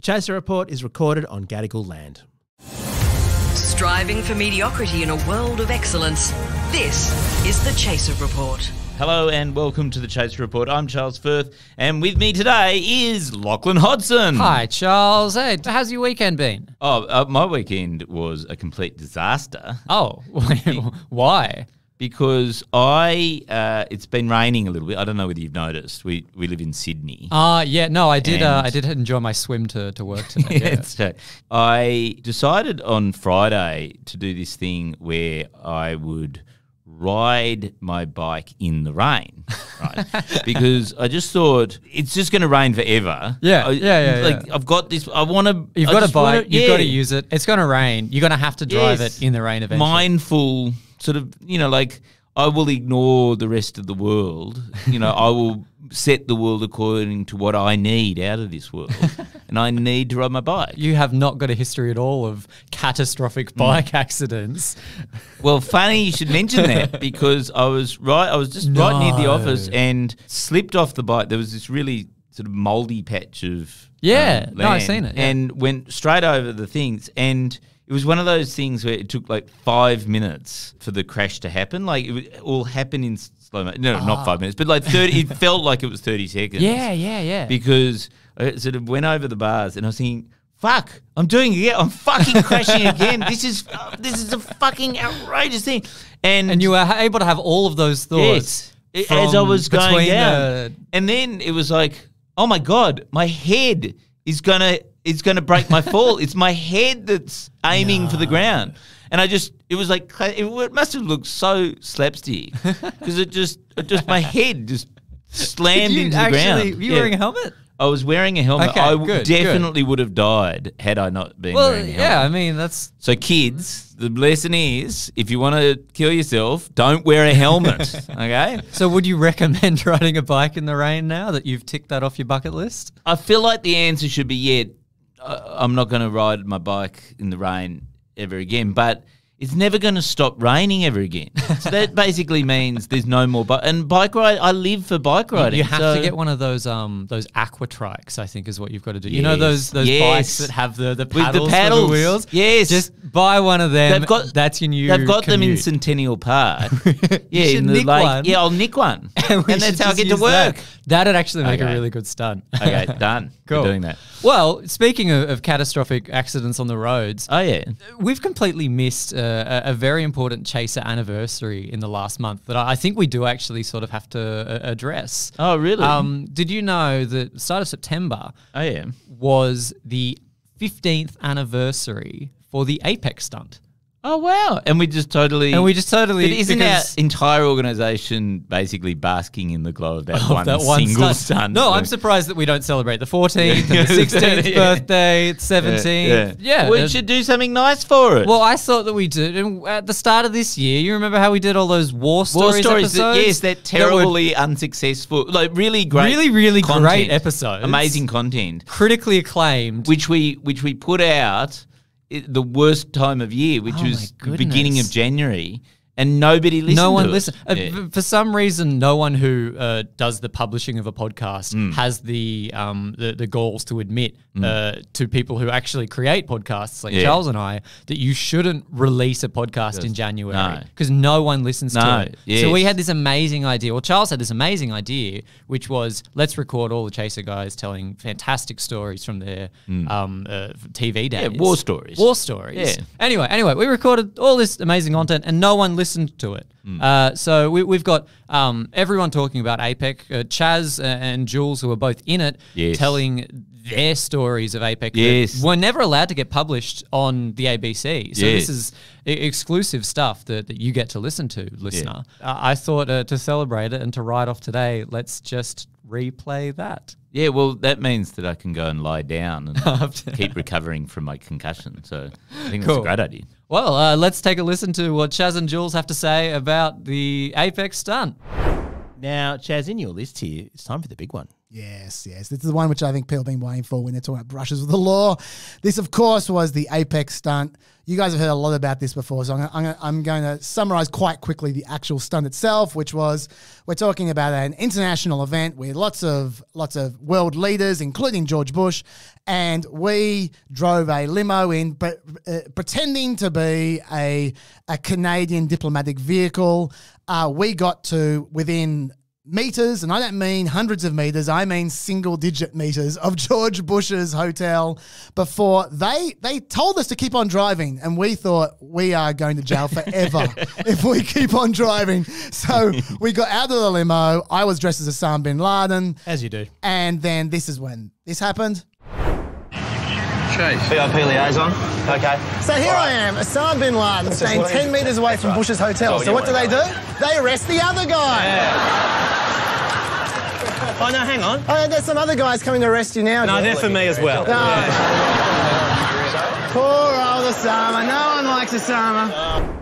Chaser Report is recorded on Gadigal land. Striving for mediocrity in a world of excellence. This is the Chaser Report. Hello and welcome to the Chase Report. I'm Charles Firth, and with me today is Lachlan Hodson. Hi, Charles. Hey, how's your weekend been? My weekend was a complete disaster. Oh, why? Because it's been raining a little bit. I don't know whether you've noticed. We live in Sydney. Yeah, no, I did. I did enjoy my swim to work today. Yeah. So I decided on Friday to do this thing where I would ride my bike in the rain, right? Because I just thought it's just going to rain forever. Yeah. I've got this. I want to. You've got a bike. You've got to use it. It's going to rain. You're going to have to drive it in the rain eventually. Mindful, sort of. Like I will ignore the rest of the world. I will set the world according to what I need out of this world, and I need to ride my bike. You have not got a history at all of catastrophic bike accidents. Well, funny you should mention that because I was just right near the office and slipped off the bike. There was this really sort of mouldy patch of land, I've seen it, and went straight over the things. And it was one of those things where it took like 5 minutes for the crash to happen. Like it all happened in slow motion. No, not 5 minutes, but like 30. It felt like it was 30 seconds. Yeah. Because I sort of went over the bars and I was thinking, fuck, I'm doing it again. I'm fucking crashing again. This is a fucking outrageous thing. And you were able to have all of those thoughts as I was going down. And then it was like, oh my God, my head is gonna break my fall. It's my head that's aiming for the ground. And it was like, it must have looked so slapstick because it just my head just slammed into the ground. Were you wearing a helmet? I was wearing a helmet. Okay, I definitely would have died had I not been wearing a helmet. Yeah, I mean, that's... So kids, the lesson is, if you want to kill yourself, don't wear a helmet, okay? So would you recommend riding a bike in the rain now that you've ticked that off your bucket list? I feel like the answer should be, I'm not going to ride my bike in the rain ever again, but it's never going to stop raining ever again. So that basically means there's no more and bike ride. I live for bike riding. You have to get one of those aqua trikes, I think is what you've got to do. Yes. You know those bikes that have the paddles for the wheels? Yes. Just buy one of them. That's your new They've got commute. them in Centennial Park. Yeah, in the nick lake. One. Yeah, I'll nick one. and that's how I get to work. That'd actually make a really good stunt. Okay, done. Cool. We're doing that. Well, speaking of catastrophic accidents on the roads, we've completely missed a very important Chaser anniversary in the last month that I think we do actually sort of have to address. Oh, really? Did you know that the start of September was the 15th anniversary for the APEC stunt? Oh, wow. And we just totally... But isn't our entire organisation basically basking in the glow of that one single stunt? No, I'm surprised that we don't celebrate the 14th and the 16th birthday, 17th. Yeah. We should do something nice for it. Well, I thought that we did. And at the start of this year, you remember how we did all those war stories episodes? That terribly unsuccessful, like really great really content, great episodes. Amazing content. Critically acclaimed. Which we put out the worst time of year, which was the beginning of January, and nobody listened. No one listened. For some reason, no one who does the publishing of a podcast has the goals to admit to people who actually create podcasts, like Charles and I, that you shouldn't release a podcast in January because no one listens to it. Yes. So we had this amazing idea. Well, Charles had this amazing idea, which was let's record all the Chaser guys telling fantastic stories from their TV days. Yeah, war stories. Yeah. Anyway, we recorded all this amazing content and no one listened to it. So we've got everyone talking about APEC, Chas and Jules, who are both in it, telling their stories of APEC that were never allowed to get published on the ABC. So this is exclusive stuff that you get to listen to, listener. I thought to celebrate it and to ride off today, let's just replay that. Yeah, well, that means that I can go and lie down and keep recovering from my concussion. So I think that's a great idea. Well, let's take a listen to what Chas and Jules have to say about the APEC stunt. Now, Chas, in your list here, it's time for the big one. Yes. This is the one which I think people have been waiting for when they're talking about brushes with the law. This, of course, was the APEC stunt. You guys have heard a lot about this before, so I'm going to summarize quite quickly the actual stunt itself, which was, we're talking about an international event with lots of world leaders, including George Bush, and we drove a limo in, pretending to be a Canadian diplomatic vehicle. We got to within meters, and I don't mean hundreds of meters, I mean single-digit meters of George Bush's hotel before they told us to keep on driving, and we thought we are going to jail forever if we keep on driving. So we got out of the limo. I was dressed as Osama bin Laden. As you do. And then this is when this happened. Chase. VIP liaison. Okay. So here I am, Osama bin Laden, staying 10 metres away from Bush's hotel. So what do? They arrest the other guy. Yeah. Oh, no, hang on. Oh, there's some other guys coming to arrest you now. No, they're for me as well. No. Poor old Osama. No one likes Osama.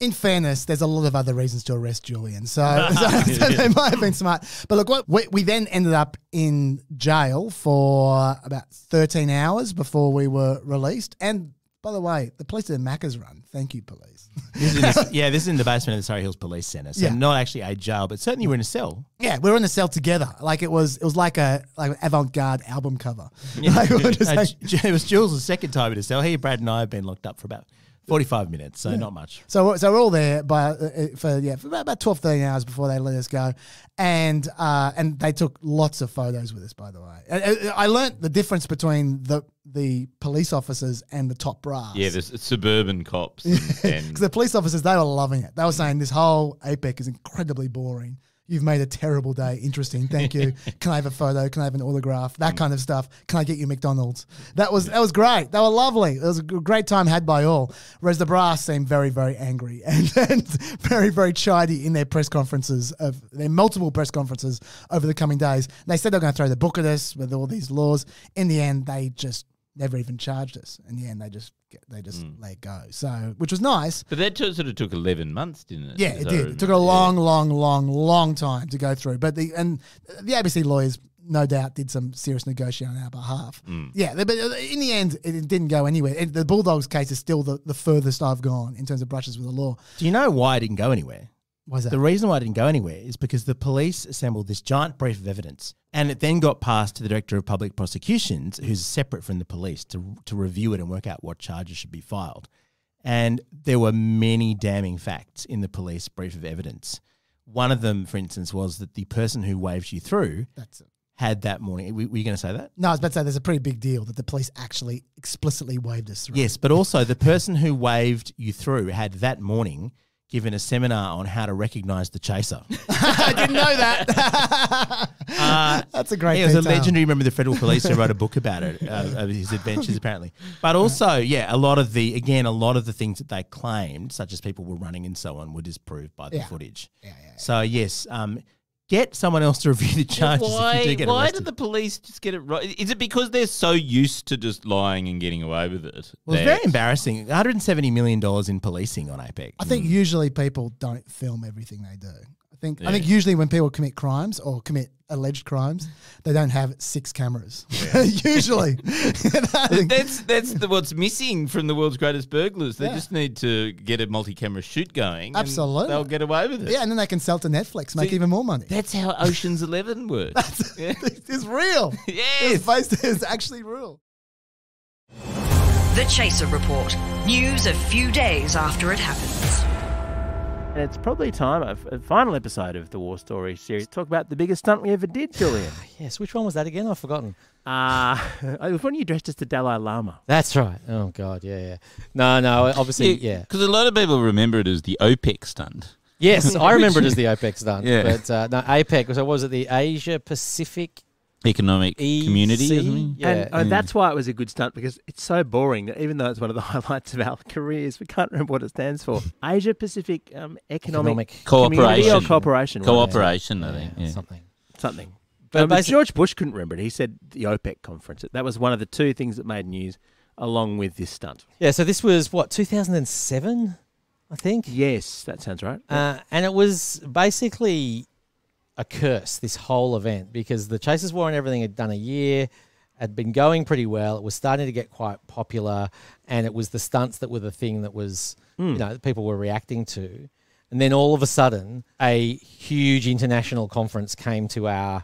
In fairness, there's a lot of other reasons to arrest Julian, so they might have been smart. But look, we then ended up in jail for about 13 hours before we were released. And by the way, the police did a Macca's run. Thank you, police. This is in the basement of the Surrey Hills Police Centre, so not actually a jail, but certainly you were in a cell. Yeah, we were in a cell together. Like it was like an avant-garde album cover. Yeah. Like it was Jules' second time in a cell. He, Brad, and I have been locked up for about 45 minutes, so not much. So we're all there for about 12, 13 hours before they let us go. And they took lots of photos with us, by the way. I learnt the difference between the police officers and the top brass. Yeah, the suburban cops. Because the police officers, they were loving it. They were saying this whole APEC is incredibly boring. You've made a terrible day interesting. Thank you. Can I have a photo? Can I have an autograph? That kind of stuff. Can I get you McDonald's? That was great. They were lovely. It was a great time had by all. Whereas the brass seemed very, very angry and very, very chidey in their press conferences, their multiple press conferences over the coming days. They said they were going to throw the book at us with all these laws. In the end, they just never even charged us. In the end, they just let go. So, which was nice. But that sort of took 11 months, didn't it? Yeah, it did. It took a long time to go through. But the ABC lawyers, no doubt, did some serious negotiating on our behalf. Yeah, but in the end, it didn't go anywhere. The Bulldogs case is still the furthest I've gone in terms of brushes with the law. Do you know why it didn't go anywhere? Why is that? The reason why it didn't go anywhere is because the police assembled this giant brief of evidence, and it then got passed to the Director of Public Prosecutions, who's separate from the police, to review it and work out what charges should be filed. And there were many damning facts in the police brief of evidence. One of them, for instance, was that the person who waved you through had that morning. Were you going to say that? No, I was about to say there's a pretty big deal that the police actually explicitly waved us through. Yes, but also the person who waved you through had that morning given a seminar on how to recognise the chaser. I didn't know that. That's a great He was a legendary member of the Federal Police who wrote a book about it, of his adventures apparently. But also, a lot of the things that they claimed, such as people were running and so on, were disproved by the footage. So yes, get someone else to review the charges if you do get arrested. Why did the police just get it right? Is it because they're so used to just lying and getting away with it? Well, it's very embarrassing. $170 million in policing on APEC. I think usually people don't film everything they do. I think usually when people commit crimes or commit alleged crimes, they don't have 6 cameras. Yeah. Usually. That's what's missing from the world's greatest burglars. They just need to get a multi-camera shoot going. Absolutely. And they'll get away with it. Yeah, and then they can sell to Netflix, make even more money. That's how Ocean's 11 works. It's real. Yes. It's actually real. The Chaser Report. News a few days after it happens. And it's probably time, a final episode of the War Story series, to talk about the biggest stunt we ever did, Julian. Yes, which one was that again? I've forgotten. It was when you dressed as the Dalai Lama. That's right. Oh, God, yeah. No, obviously, yeah. Because a lot of people remember it as the OPEC stunt. Yes, I remember it as the OPEC stunt. Yeah. But no, APEC, so was it the Asia Pacific Economic Community? Or something? Yeah. And that's why it was a good stunt, because it's so boring that even though it's one of the highlights of our careers, we can't remember what it stands for. Asia Pacific Economic Cooperation. Or Cooperation. Cooperation, I think. Yeah. Something. But George Bush couldn't remember it. He said the OPEC conference. That was one of the 2 things that made news along with this stunt. Yeah, so this was, 2007, I think? Yes, that sounds right. And it was basically a curse, this whole event, because the Chasers War and everything had done a year, had been going pretty well. It was starting to get quite popular, and it was the stunts that were the thing that was, that people were reacting to. And then all of a sudden, a huge international conference came to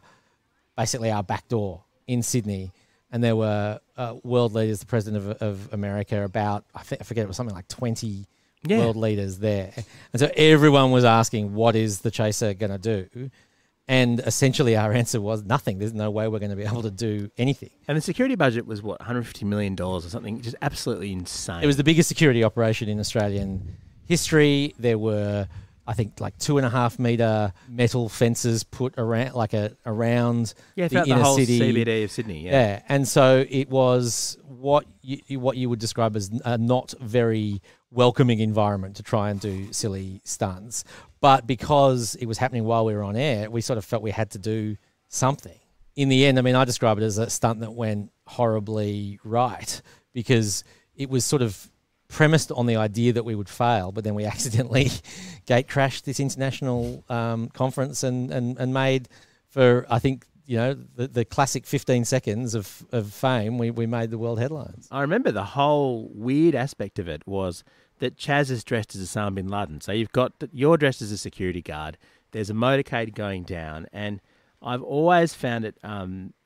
basically our back door in Sydney. And there were world leaders, the president of America, I forget, it was something like 20 world leaders there. And so everyone was asking, what is the Chaser going to do? And essentially our answer was nothing. There's no way we're going to be able to do anything. And the security budget was, what, $150 million or something? Just absolutely insane. It was the biggest security operation in Australian history. There were, I think, like 2.5 metre metal fences put around, around the inner whole city. CBD of Sydney. Yeah, and so it was what you would describe as a not very welcoming environment to try and do silly stunts. But because it was happening while we were on air, we sort of felt we had to do something. In the end, I mean, I describe it as a stunt that went horribly right, because it was sort of premised on the idea that we would fail, but then we accidentally gate crashed this international conference and made, for, I think, the classic 15 seconds of fame, we made the world headlines. I remember the whole weird aspect of it was that Chas is dressed as Osama bin Laden. So you're dressed as a security guard. There's a motorcade going down, and I've always found it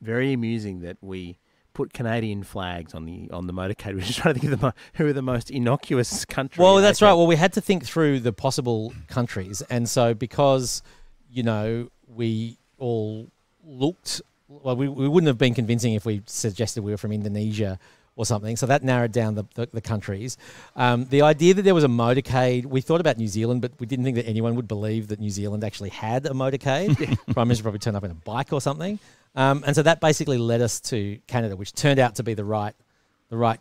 very amusing that we put Canadian flags on the motorcade. We're just trying to think of who are the most innocuous countries. Well, that's right. Well, we had to think through the possible countries, and so because we all looked, well, we wouldn't have been convincing if we suggested we were from Indonesia or something. So that narrowed down the countries. The idea that there was a motorcade, we thought about New Zealand, but we didn't think that anyone would believe that New Zealand actually had a motorcade. Prime Minister probably turned up in a bike or something. And so that basically led us to Canada, which turned out to be the right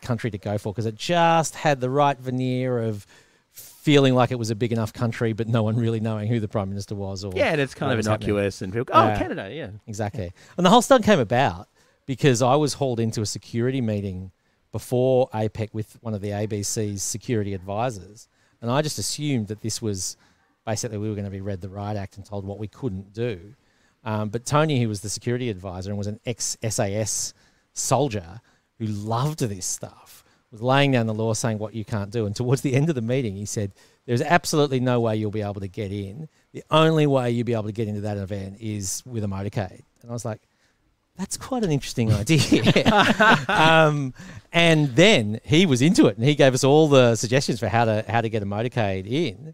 country to go for, because it just had the right veneer of feeling like it was a big enough country, but no one really knowing who the Prime Minister was. Or and it's kind of innocuous and people, Canada, yeah. Exactly. And the whole stunt came about because I was hauled into a security meeting before APEC with one of the ABC's security advisors, and I just assumed that this was basically we were going to be read the Riot Act and told what we couldn't do. But Tony, who was the security advisor and was an ex-SAS soldier who loved this stuff, was laying down the law saying what you can't do. And towards the end of the meeting, he said, there's absolutely no way you'll be able to get in. The only way you'll be able to get into that event is with a motorcade. And I was like, that's quite an interesting idea. And then he was into it, and he gave us all the suggestions for how to get a motorcade in.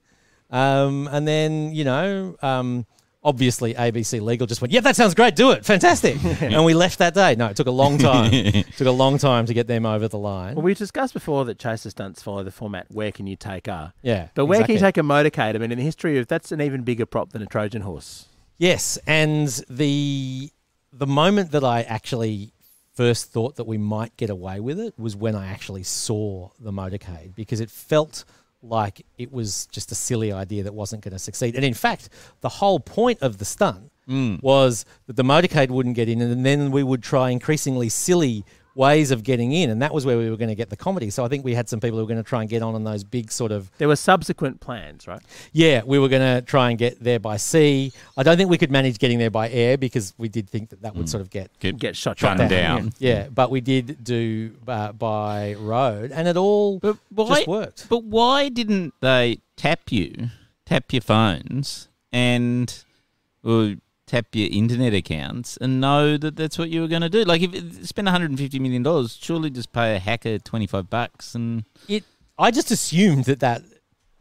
And then, obviously ABC Legal just went, yeah, that sounds great, do it, fantastic. And we left that day. No, it took a long time. To get them over the line. Well, we discussed before that Chaser stunts follow the format, where can you take a? Yeah. But where can you take a motorcade? I mean, in the history of, that's an even bigger prop than a Trojan horse. Yes, and the moment that I actually first thought that we might get away with it was when I actually saw the motorcade, because it felt like it was just a silly idea that wasn't going to succeed. And in fact, the whole point of the stunt was that the motorcade wouldn't get in, and then we would try increasingly silly ways of getting in, and that was where we were going to get the comedy. So I think we had some people who were going to try and get on those big sort of... There were subsequent plans, right? Yeah, we were going to try and get there by sea. I don't think we could manage getting there by air, because we did think that would sort of get shot down. Yeah, but we did do by road, and it all just worked. But why didn't they tap your phones, and... tap your internet accounts and know that that's what you were going to do? Like, if spend $150 million, surely just pay a hacker $25 and... I just assumed that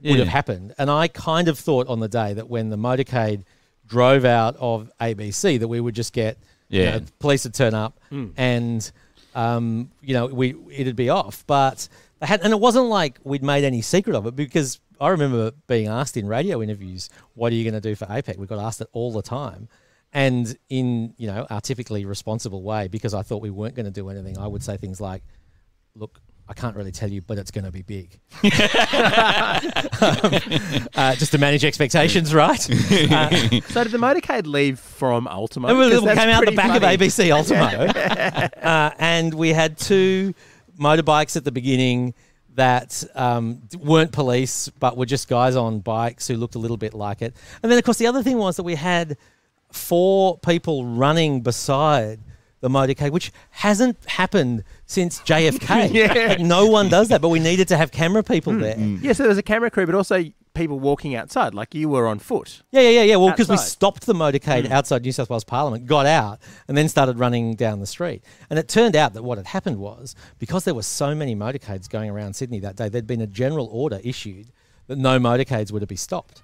would have happened. And I kind of thought on the day that when the motorcade drove out of ABC that we would just get police would turn up and, it'd be off. But they had, and it wasn't like we'd made any secret of it, because I remember being asked in radio interviews, what are you going to do for APEC? We got asked it all the time. And in, our typically responsible way, because I thought we weren't going to do anything, I would say things like, look, I can't really tell you, but it's going to be big. Just to manage expectations, right? So did the motorcade leave from Ultimo? It came out the back of ABC Ultimo. And we had two motorbikes at the beginning that weren't police, but were just guys on bikes who looked a little bit like it. And then, of course, the other thing was that we had 4 people running beside the motorcade, which hasn't happened since JFK. Like, no one does that, but we needed to have camera people there. Yeah, so there was a camera crew, but also people walking outside, like you were on foot. Yeah. Well, because we Outside. stopped the motorcade outside New South Wales Parliament, got out, and then started running down the street. And it turned out that what had happened was, because there were so many motorcades going around Sydney that day, there'd been a general order issued that no motorcades were to be stopped.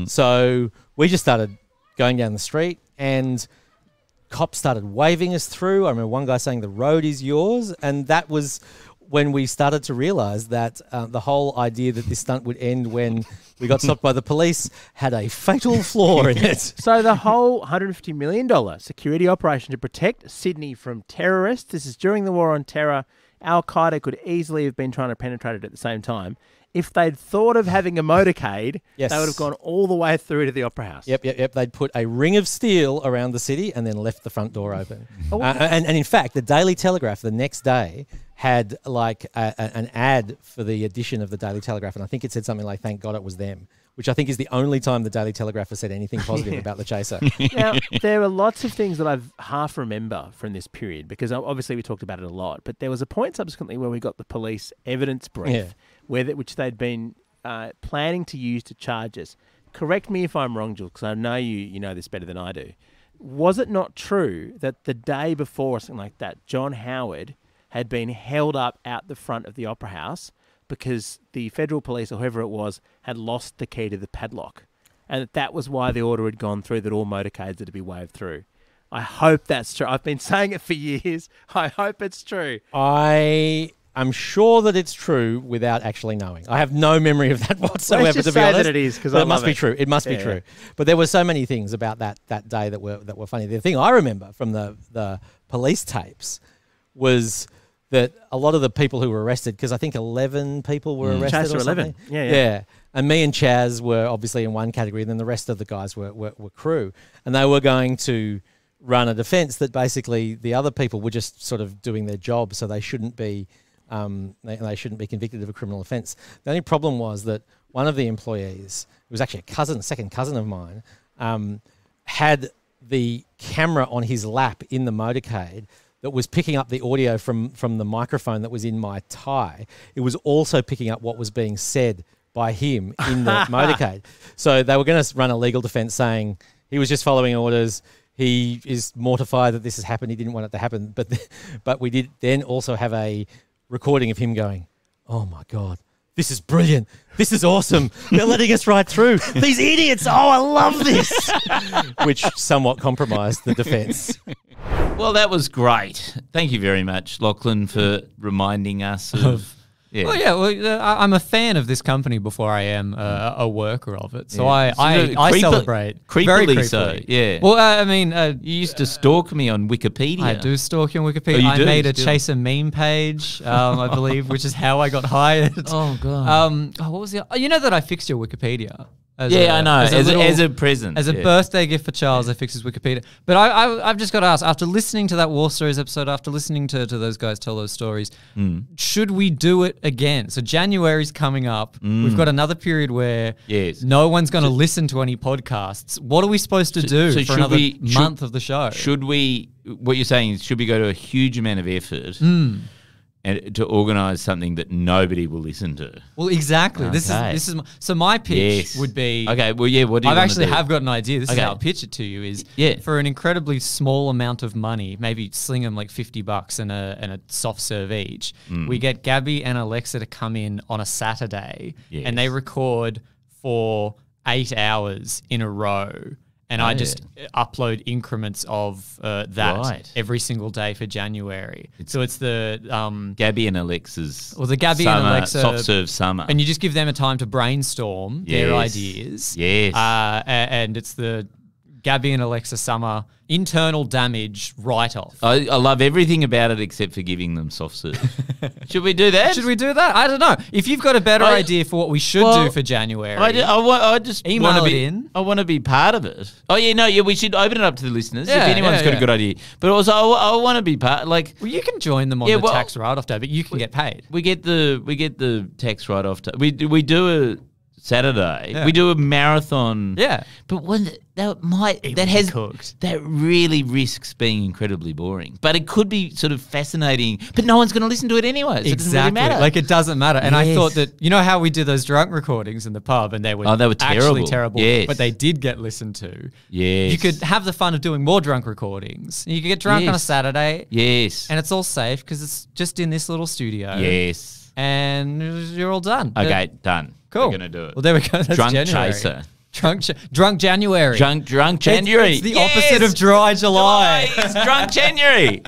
So we just started going down the street, and cops started waving us through. I remember one guy saying, "The road is yours," and that was when we started to realise that the whole idea that this stunt would end when we got stopped by the police had a fatal flaw in it. So the whole $150 million security operation to protect Sydney from terrorists, this is during the war on terror. Al-Qaeda could easily have been trying to penetrate it at the same time. If they'd thought of having a motorcade, Yes. they would have gone all the way through to the Opera House. Yep. They'd put a ring of steel around the city and then left the front door open. And in fact, the Daily Telegraph the next day had like an ad for the edition of the Daily Telegraph, and I think it said something like, "Thank God it was them," which I think is the only time the Daily Telegraph has said anything positive about the Chaser. Now, there are lots of things that I half remember from this period, because obviously we talked about it a lot, but there was a point subsequently where we got the police evidence brief, which they'd been planning to use to charge us. Correct me if I'm wrong, Jules, because I know you know this better than I do. Was it not true that the day before or something like that, John Howard had been held up out the front of the Opera House because the federal police, or whoever it was, had lost the key to the padlock, and that was why the order had gone through that all motorcades are to be waved through? I hope that's true. I've been saying it for years. I hope it's true. I'm sure that it's true without actually knowing. I have no memory of that whatsoever, Let's just to be say honest. that it is, because it must be true. It must be true. But there were so many things about that day that were funny. The thing I remember from the police tapes was that a lot of the people who were arrested, because I think 11 people were arrested Chas or or 11. something. Yeah. And me and Chas were obviously in one category, and then the rest of the guys were crew. And they were going to run a defence that basically the other people were just sort of doing their job, so they shouldn't be they shouldn't be convicted of a criminal offence. The only problem was that one of the employees, who was actually a second cousin of mine, had the camera on his lap in the motorcade that was picking up the audio from the microphone that was in my tie. It was also picking up what was being said by him in the motorcade. So they were going to run a legal defence saying he was just following orders. He is mortified that this has happened. He didn't want it to happen. But we did then also have a recording of him going, "Oh my God, this is brilliant. This is awesome. They're letting us ride through. These idiots. Oh, I love this." Which somewhat compromised the defence. Well, that was great. Thank you very much, Lachlan, for reminding us of... Yeah. Well, I'm a fan of this company before I am a worker of it. So I celebrate. Creepily very creepily. so, yeah. Well, I mean... you used to stalk me on Wikipedia. I do stalk you on Wikipedia. Oh, you I do, made a still. Chaser meme page, I believe, which is how I got hired. Oh, God. What was the... You know that I fixed your Wikipedia? I know. As a present. As a birthday gift for Charles, I fixed his Wikipedia. But I've just got to ask, after listening to that War Stories episode, after listening to those guys tell those stories, should we do it again? So January's coming up. We've got another period where no one's going to listen to any podcasts. What are we supposed to do for another month of the show? Should we, what you're saying is, should we go to a huge amount of effort and to organise something that nobody will listen to? Well, exactly. Okay. This is so my pitch would be... Okay, well, yeah, what do you I've actually have got an idea. This is Okay. how I'll pitch it to you is for an incredibly small amount of money, maybe sling them like $50 and a soft serve each, we get Gabby and Alexa to come in on a Saturday and they record for 8 hours in a row. And I just upload increments of that every single day for January. So it's the... Gabby and Alexa's the Gabby and Alexa soft serve summer. And you just give them a time to brainstorm their ideas. Yes. And it's the Gabby and Alexa summer internal damage write-off. I love everything about it except for giving them soft serve. Should we do that? Should we do that? I don't know. If you've got a better idea for what we should do for January, I just email want to it be in. I want to be part of it. Oh yeah, we should open it up to the listeners if anyone's got a good idea. But also, I want to be part. Like, well, you can join them on the tax write-off day, but you can get paid. We get the tax write-off. We do a Saturday. We do a marathon. Yeah. But when that really risks being incredibly boring. But it could be sort of fascinating. But no one's going to listen to it anyway. So it doesn't really matter. Like it doesn't matter. And I thought that, you know how we did those drunk recordings in the pub and they were actually terrible, but they did get listened to. Yes. You could have the fun of doing more drunk recordings. You could get drunk on a Saturday. Yes. And it's all safe because it's just in this little studio. Yes. And you're all done. Okay, done. Cool. We're going to do it. Well, there we go. That's Drunk January. chaser. Drunk January. Drunk January. It's the opposite of dry July. It's drunk January.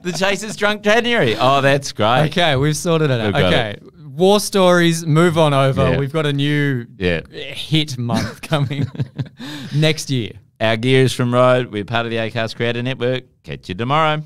The chaser's drunk January. Oh, that's great. Okay, we've sorted it out. We've got Okay. War stories, move on over. Yeah. We've got a new hit month coming next year. Our gear is from Rode. We're part of the Acast Creator Network. Catch you tomorrow.